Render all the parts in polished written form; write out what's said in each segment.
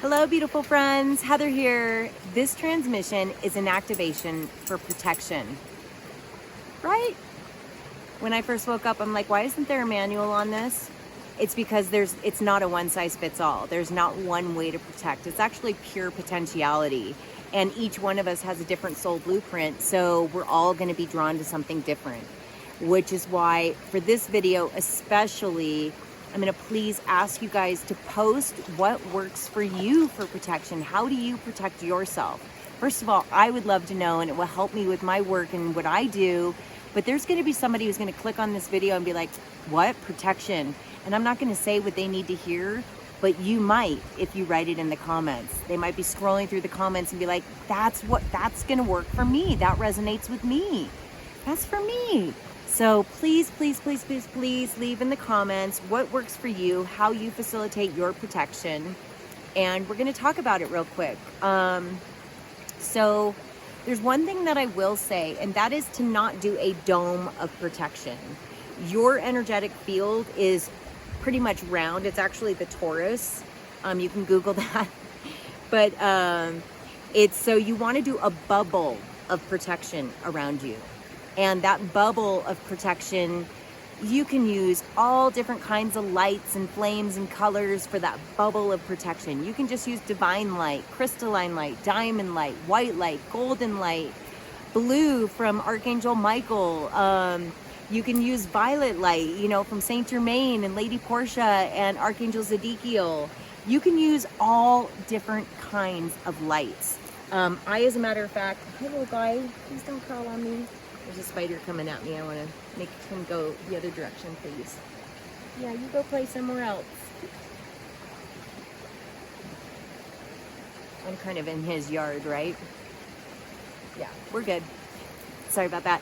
Hello, beautiful friends. Heather here. This transmission is an activation for protection, right? When I first woke up, I'm like, why isn't there a manual on this? It's because it's not a one size fits all. There's not one way to protect. It's actually pure potentiality. And each one of us has a different soul blueprint. So we're all going to be drawn to something different, which is why for this video, especially, I'm going to please ask you guys to post what works for you for protection. How do you protect yourself? First of all, I would love to know, and it will help me with my work and what I do. But there's going to be somebody who's going to click on this video and be like, what? Protection? And I'm not going to say what they need to hear, but you might if you write it in the comments. They might be scrolling through the comments and be like, that's going to work for me. That resonates with me. That's for me. So please, please, please, please, please leave in the comments what works for you, how you facilitate your protection. And we're going to talk about it real quick. So there's one thing that I will say, and that is to not do a dome of protection. Your energetic field is pretty much round. It's actually the torus. You can Google that. But it's so you want to do a bubble of protection around you. And that bubble of protection, you can use all different kinds of lights and flames and colors for that bubble of protection. You can just use divine light, crystalline light, diamond light, white light, golden light, blue from Archangel Michael. You can use violet light, from Saint Germain and Lady Portia and Archangel Zedekiel. You can use all different kinds of lights. As a matter of fact, hey little guy, please don't crawl on me. There's a spider coming at me. I want to make him go the other direction, please. Yeah, you go play somewhere else. I'm kind of in his yard, right? Yeah, we're good. Sorry about that.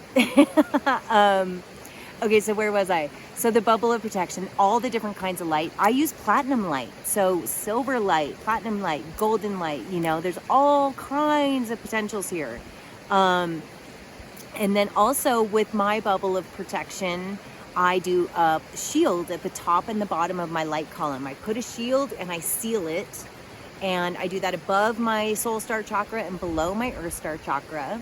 Okay, so where was I? So the bubble of protection, all the different kinds of light. I use platinum light. So silver light, platinum light, golden light, there's all kinds of potentials here. And then also with my bubble of protection, I do a shield at the top and the bottom of my light column. I put a shield and I seal it. And I do that above my soul star chakra and below my earth star chakra.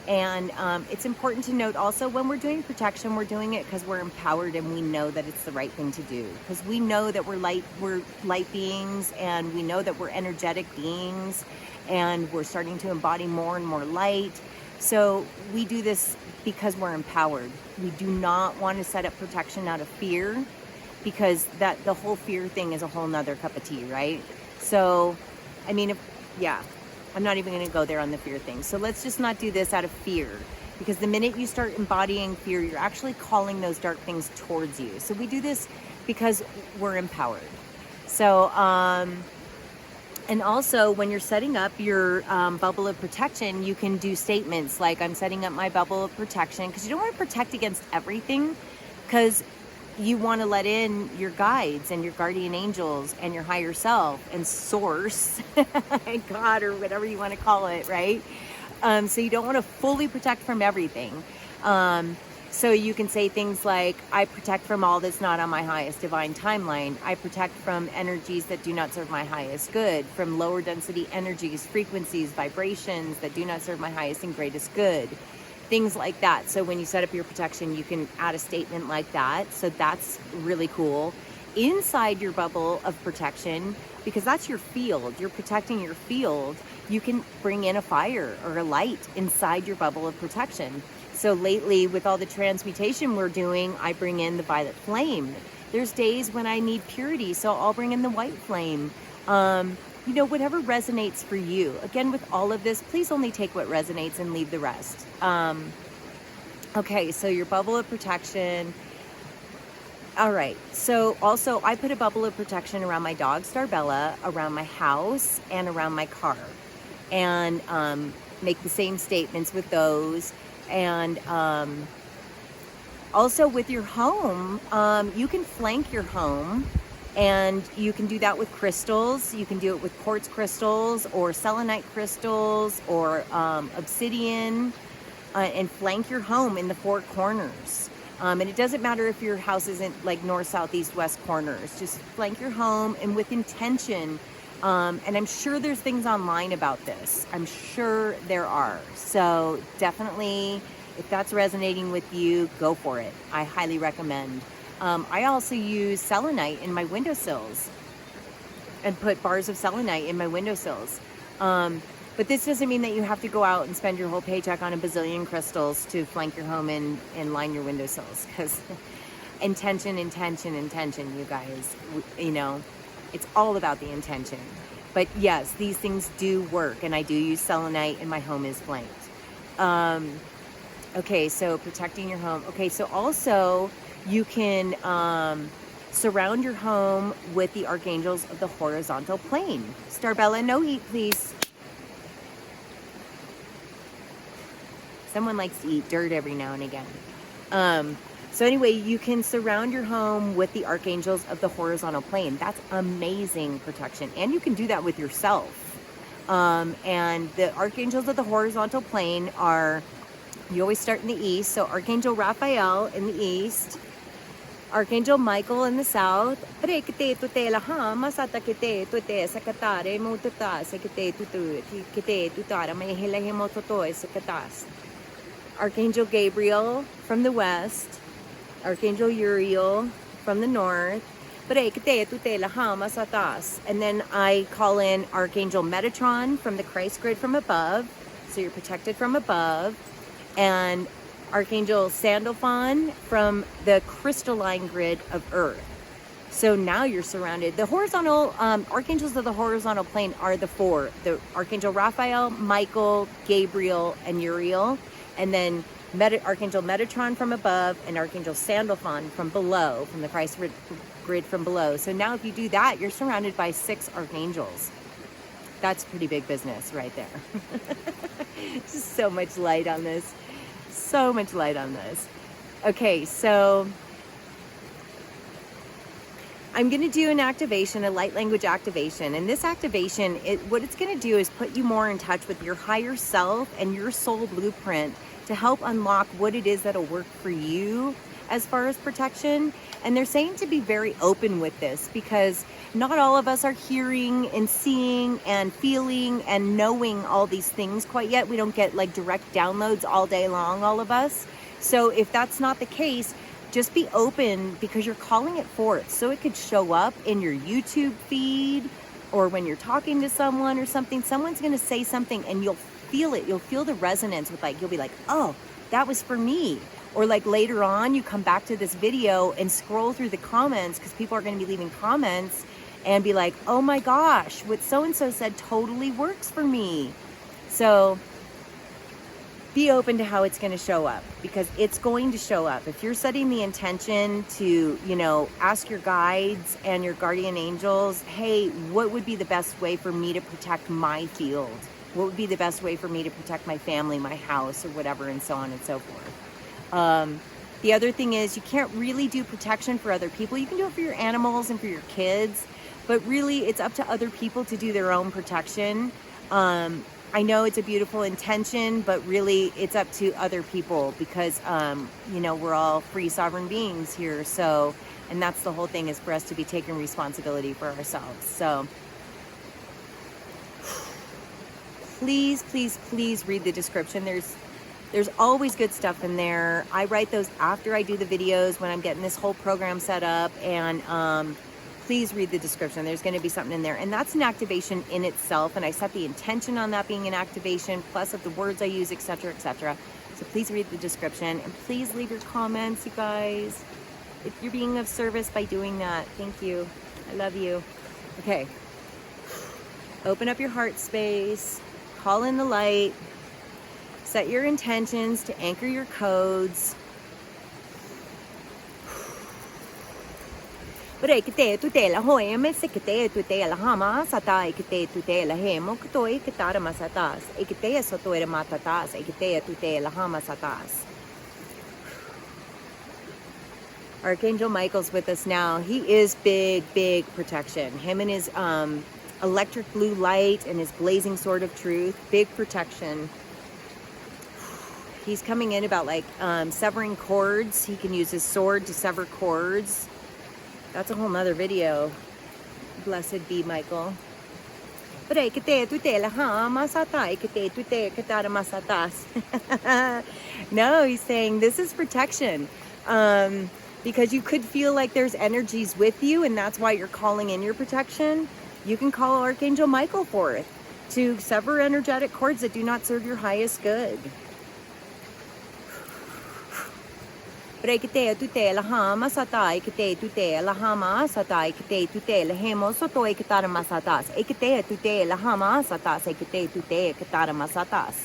And it's important to note also when we're doing protection, we're doing it because we're empowered and we know that it's the right thing to do. Because we know that we're light beings, and we know that we're energetic beings, and we're starting to embody more and more light. So we do this because we're empowered. We do not want to set up protection out of fear, because the whole fear thing is a whole nother cup of tea, right? So, I'm not even going to go there on the fear thing. So let's just not do this out of fear, because the minute you start embodying fear, you're actually calling those dark things towards you. So we do this because we're empowered. So, and also when you're setting up your bubble of protection, you can do statements like, I'm setting up my bubble of protection, because you don't want to protect against everything, because you want to let in your guides and your guardian angels and your higher self and source, God, or whatever you want to call it, right? So you don't want to fully protect from everything. So you can say things like, I protect from all that's not on my highest divine timeline. I protect from energies that do not serve my highest good, from lower density energies, frequencies, vibrations that do not serve my highest and greatest good. Things like that. So when you set up your protection, you can add a statement like that. So that's really cool. Inside your bubble of protection, because that's your field, you're protecting your field, you can bring in a fire or a light inside your bubble of protection. So lately, with all the transmutation we're doing, I bring in the violet flame. There's days when I need purity, so I'll bring in the white flame. Whatever resonates for you. Again, with all of this, please only take what resonates and leave the rest. Okay, so your bubble of protection. All right, so also I put a bubble of protection around my dog, Starbella, around my house, and around my car. And make the same statements with those. And also with your home, you can flank your home. And you can do that with crystals. You can do it with quartz crystals or selenite crystals or obsidian, and flank your home in the four corners. And it doesn't matter if your house isn't like north, south, east, west corners. Just flank your home, and with intention, And I'm sure there's things online about this. I'm sure there are. So definitely, if that's resonating with you, go for it. I highly recommend. I also use selenite in my windowsills and put bars of selenite in my windowsills. But this doesn't mean that you have to go out and spend your whole paycheck on a bazillion crystals to flank your home and line your windowsills. Because intention, you guys. You know, it's all about the intention. But yes, these things do work, and I do use selenite, and my home is flanked. Okay, so protecting your home. Okay, so also you can surround your home with the archangels of the horizontal plane. Starbella, no heat, please. Someone likes to eat dirt every now and again. So anyway, you can surround your home with the archangels of the horizontal plane. That's amazing protection. And you can do that with yourself. And the archangels of the horizontal plane are, you always start in the east. So Archangel Raphael in the east, Archangel Michael in the south. Archangel Gabriel from the west, Archangel Uriel from the north. And then I call in Archangel Metatron from the Christ grid from above, so you're protected from above, and Archangel Sandalphon from the crystalline grid of Earth. So now you're surrounded. The horizontal archangels of the horizontal plane are the four: the Archangel Raphael, Michael, Gabriel, and Uriel, and then Archangel Metatron from above and Archangel Sandalphon from below, from the Christ grid from below. So now if you do that, you're surrounded by 6 archangels. That's pretty big business right there. Just so much light on this. So much light on this. Okay, so I'm going to do an activation, a light language activation. And this activation, what it's going to do is put you more in touch with your higher self and your soul blueprint to help unlock what it is that'll work for you as far as protection. And they're saying to be very open with this, because not all of us are hearing and seeing and feeling and knowing all these things quite yet. We don't get like direct downloads all day long, all of us. So if that's not the case, just be open, because you're calling it forth. So it could show up in your YouTube feed, or when you're talking to someone or something, someone's going to say something and you'll feel it. You'll feel the resonance with, like, you'll be like, oh, that was for me. Or like later on, you come back to this video and scroll through the comments, because people are going to be leaving comments, and be like, oh my gosh, what so-and-so said totally works for me. So be open to how it's going to show up, because it's going to show up. If you're setting the intention to, you know, ask your guides and your guardian angels, hey, what would be the best way for me to protect my field? What would be the best way for me to protect my family, my house, or whatever, and so on and so forth. The other thing is, you can't really do protection for other people. You can do it for your animals and for your kids, but really it's up to other people to do their own protection. I know it's a beautiful intention, but really it's up to other people, because, you know, we're all free sovereign beings here. So, and that's the whole thing, is for us to be taking responsibility for ourselves. So please, please, please read the description. There's always good stuff in there. I write those after I do the videos, when I'm getting this whole program set up, and please read the description. There's going to be something in there, and that's an activation in itself, and I set the intention on that being an activation, plus of the words I use, etc., etc. So please read the description, and please leave your comments, you guys. If you're being of service by doing that, thank you. I love you. Okay. Open up your heart space. Call in the light. Set your intentions to anchor your codes. Archangel Michael's with us now. He is big, big protection. Him and his electric blue light and his blazing sword of truth. Big protection. He's coming in about like severing cords. He can use his sword to sever cords. That's a whole nother video. Blessed be Michael. No, he's saying this is protection. Because you could feel like there's energies with you, and that's why you're calling in your protection. You can call Archangel Michael forth to sever energetic cords that do not serve your highest good. Prekete tute lahama satai kete tute lahama satai kete tute lahemo sotoi katara masatas. Ekete tute lahama satas ekete tute katara masatas.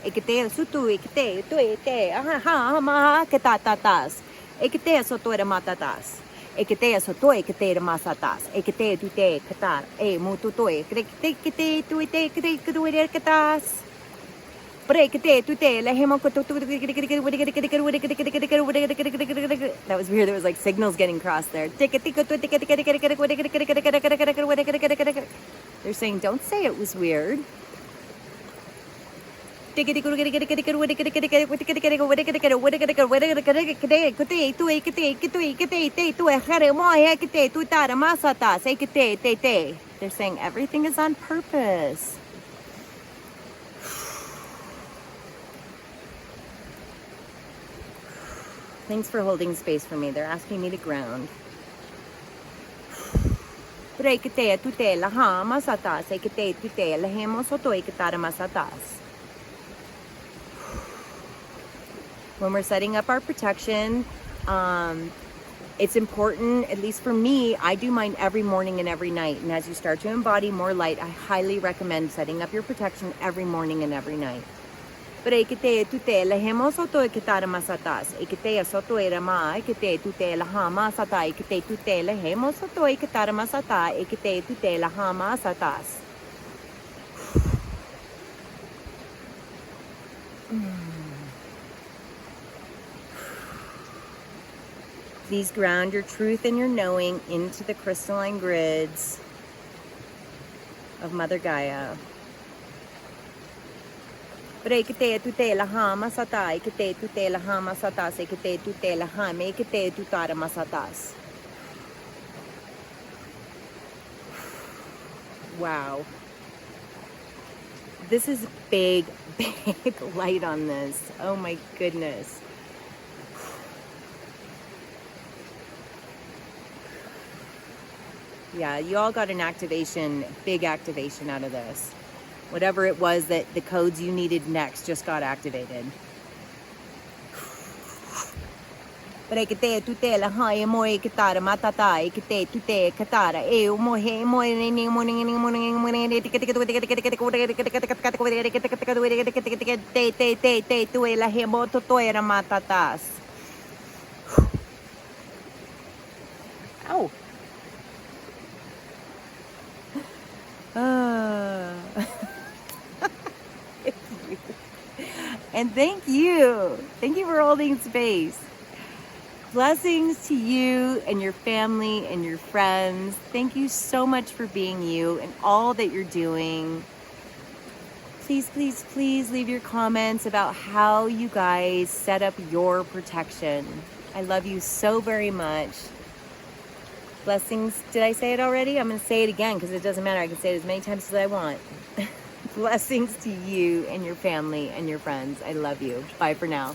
Ekete sutu ekete tuete aha ma katatatas. Ekete sotoire matatas. Ekete sotoi kete masatas. Ekete tute katar e mututoi kete tuite kete katas. That was weird. There was like signals getting crossed there. They're saying, don't say it was weird. They're saying everything is on purpose. Thanks for holding space for me. They're asking me to ground. When we're setting up our protection, it's important, at least for me, I do mine every morning and every night. And as you start to embody more light, I highly recommend setting up your protection every morning and every night. Ekete tute lahemo soto eketara masatas. Ekete soto erama ekete tute lahama sata ekete tute lahemo soto eketara masata ekete tute lahama satas. Please ground your truth and your knowing into the crystalline grids of Mother Gaia. Ekete tute lahama sata ekete tute lahama satas ekete tute lahame ekete tutara masatas. Wow. This is big light on this. Oh my goodness. Yeah, you all got an activation, big activation out of this. Whatever it was that the codes you needed next just got activated. Ekete tute lahai moe katara matata ekete tute katara e mohe moe ne morning te tue la hemo to era matatas. Ow. And thank you for holding space. Blessings to you and your family and your friends. Thank you so much for being you and all that you're doing. Please, please, please leave your comments about how you guys set up your protection. I love you so very much. Blessings. Did I say it already? I'm going to say it again because it doesn't matter. I can say it as many times as I want. Blessings to you and your family and your friends. I love you. Bye for now.